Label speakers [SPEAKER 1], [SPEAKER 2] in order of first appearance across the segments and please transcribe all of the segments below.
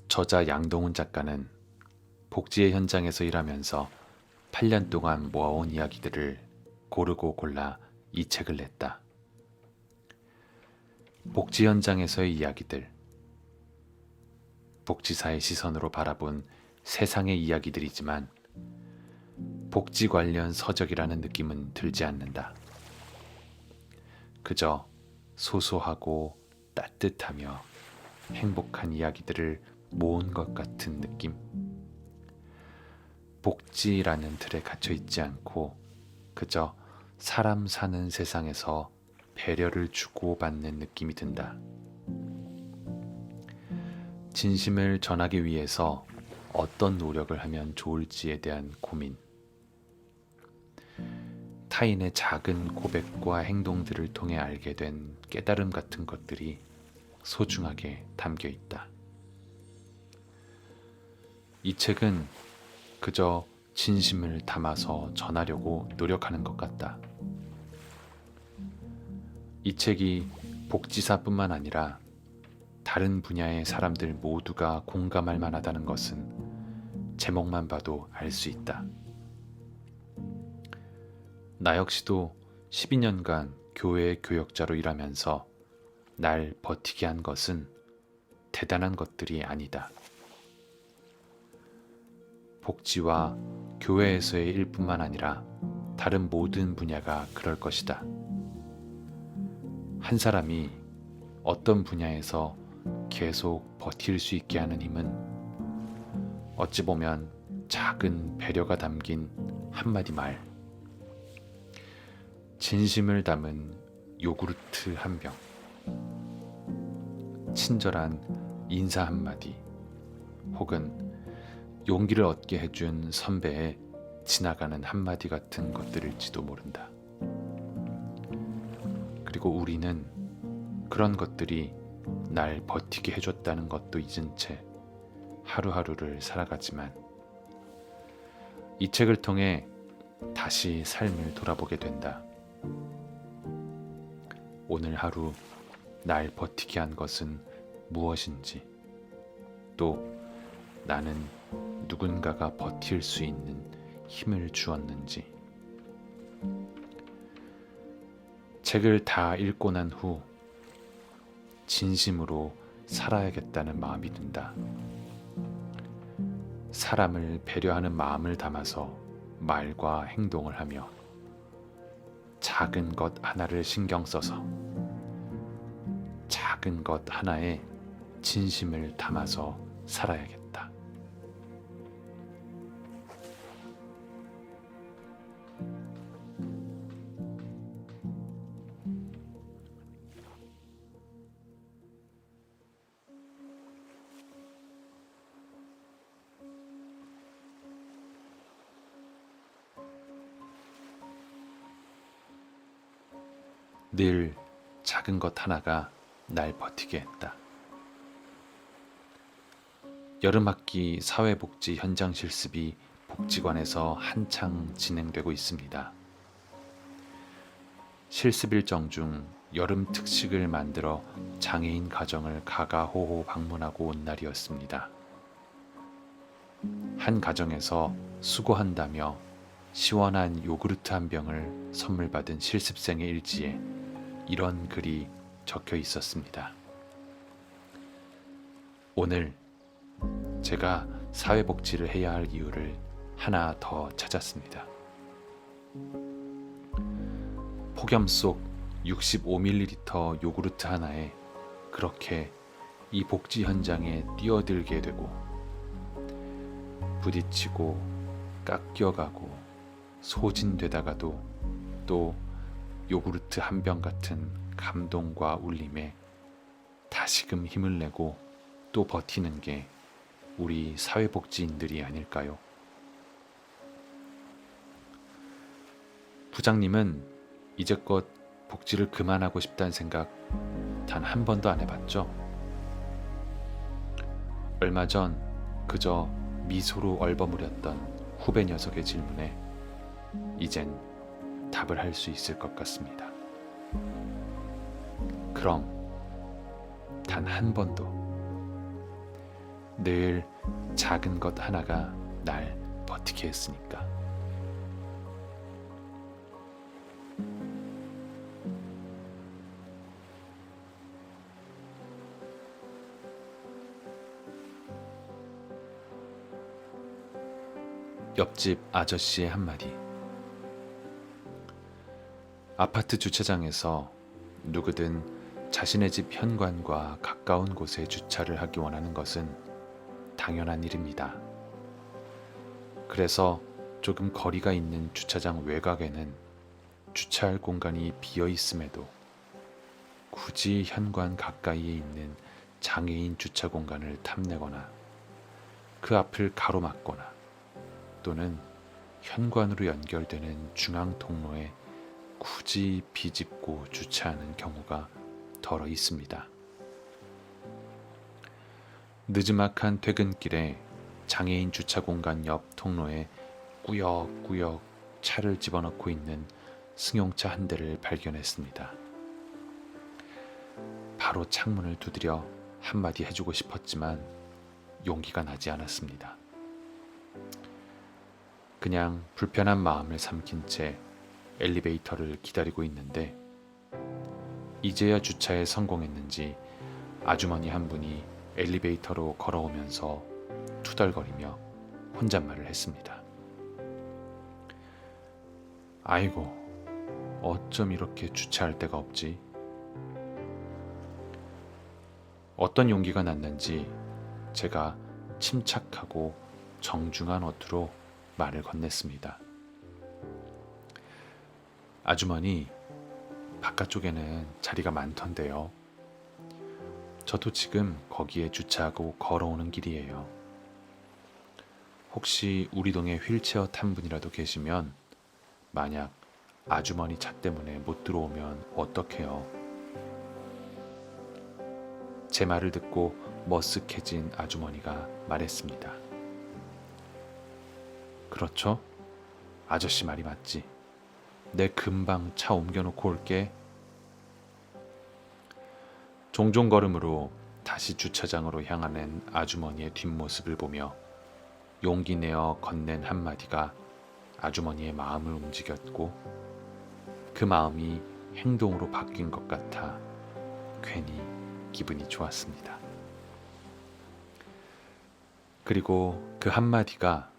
[SPEAKER 1] 저자 양동훈 작가는 복지의 현장에서 일하면서 8년 동안 모아온 이야기들을 고르고 골라 이 책을 냈다. 복지 현장에서의 이야기들, 복지사의 시선으로 바라본 세상의 이야기들이지만 복지 관련 서적이라는 느낌은 들지 않는다. 그저 소소하고 따뜻하며 행복한 이야기들을 모은 것 같은 느낌. 복지라는 틀에 갇혀 있지 않고 그저 사람 사는 세상에서 배려를 주고받는 느낌이 든다. 진심을 전하기 위해서 어떤 노력을 하면 좋을지에 대한 고민. 타인의 작은 고백과 행동들을 통해 알게 된 깨달음 같은 것들이 소중하게 담겨 있다. 이 책은 그저 진심을 담아서 전하려고 노력하는 것 같다. 이 책이 복지사뿐만 아니라 다른 분야의 사람들 모두가 공감할 만하다는 것은 제목만 봐도 알 수 있다. 나 역시도 12년간 교회 교역자로 일하면서 날 버티게 한 것은 대단한 것들이 아니다. 복지와 교회에서의 일뿐만 아니라 다른 모든 분야가 그럴 것이다. 한 사람이 어떤 분야에서 계속 버틸 수 있게 하는 힘은 어찌 보면 작은 배려가 담긴 한마디 말, 진심을 담은 요구르트 한 병, 친절한 인사 한마디, 혹은 용기를 얻게 해준 선배의 지나가는 한마디 같은 것들일지도 모른다. 그리고 우리는 그런 것들이 날 버티게 해줬다는 것도 잊은 채 하루하루를 살아가지만 이 책을 통해 다시 삶을 돌아보게 된다. 오늘 하루 날 버티게 한 것은 무엇인지, 또 나는 누군가가 버틸 수 있는 힘을 주었는지. 책을 다 읽고 난 후 진심으로 살아야겠다는 마음이 든다. 사람을 배려하는 마음을 담아서 말과 행동을 하며 작은 것 하나를 신경 써서 작은 것 하나에 진심을 담아서 살아야겠다. 늘 작은 것 하나가 날 버티게 했다. 여름학기 사회복지 현장 실습이 복지관에서 한창 진행되고 있습니다. 실습 일정 중 여름 특식을 만들어 장애인 가정을 가가호호 방문하고 온 날이었습니다. 한 가정에서 수고한다며 시원한 요구르트 한 병을 선물 받은 실습생의 일지에 이런 글이 적혀 있었습니다. 오늘 제가 사회복지를 해야 할 이유를 하나 더 찾았습니다. 폭염 속 65ml 요구르트 하나에 그렇게 이 복지 현장에 뛰어들게 되고 부딪히고 깎여가고 소진되다가도 또 요구르트 한 병 같은 감동과 울림에 다시금 힘을 내고 또 버티는 게 우리 사회복지인들이 아닐까요? 부장님은 이제껏 복지를 그만하고 싶다는 생각 단 한 번도 안 해봤죠? 얼마 전 그저 미소로 얼버무렸던 후배 녀석의 질문에 이젠 답을 할 수 있을 것 같습니다. 그럼 단 한 번도 늘 작은 것 하나가 날 버티게 했으니까. 옆집 아저씨의 한마디. 아파트 주차장에서 누구든 자신의 집 현관과 가까운 곳에 주차를 하기 원하는 것은 당연한 일입니다. 그래서 조금 거리가 있는 주차장 외곽에는 주차할 공간이 비어 있음에도 굳이 현관 가까이에 있는 장애인 주차 공간을 탐내거나 그 앞을 가로막거나 또는 현관으로 연결되는 중앙 통로에 굳이 비집고 주차하는 경우가 덜어 있습니다. 느지막한 퇴근길에 장애인 주차 공간 옆 통로에 꾸역꾸역 차를 집어넣고 있는 승용차 한 대를 발견했습니다. 바로 창문을 두드려 한마디 해주고 싶었지만 용기가 나지 않았습니다. 그냥 불편한 마음을 삼킨 채 엘리베이터를 기다리고 있는데 이제야 주차에 성공했는지 아주머니 한 분이 엘리베이터로 걸어오면서 투덜거리며 혼잣말을 했습니다. 아이고, 어쩜 이렇게 주차할 데가 없지? 어떤 용기가 났는지 제가 침착하고 정중한 어투로 말을 건넸습니다. 아주머니, 바깥쪽에는 자리가 많던데요. 저도 지금 거기에 주차하고 걸어오는 길이에요. 혹시 우리 동에 휠체어 탄 분이라도 계시면 만약 아주머니 차 때문에 못 들어오면 어떡해요? 제 말을 듣고 머쓱해진 아주머니가 말했습니다. 그렇죠? 아저씨 말이 맞지. 내 금방 차 옮겨놓고 올게. 종종 걸음으로 다시 주차장으로 향하는 아주머니의 뒷모습을 보며 용기 내어 건넨 한마디가 아주머니의 마음을 움직였고 그 마음이 행동으로 바뀐 것 같아 괜히 기분이 좋았습니다. 그리고 그 한마디가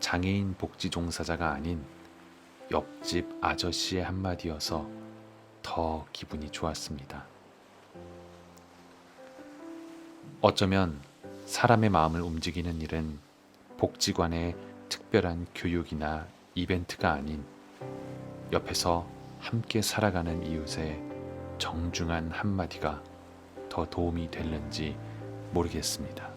[SPEAKER 1] 장애인 복지 종사자가 아닌 옆집 아저씨의 한마디여서 더 기분이 좋았습니다. 어쩌면 사람의 마음을 움직이는 일은 복지관의 특별한 교육이나 이벤트가 아닌 옆에서 함께 살아가는 이웃의 정중한 한마디가 더 도움이 될는지 모르겠습니다.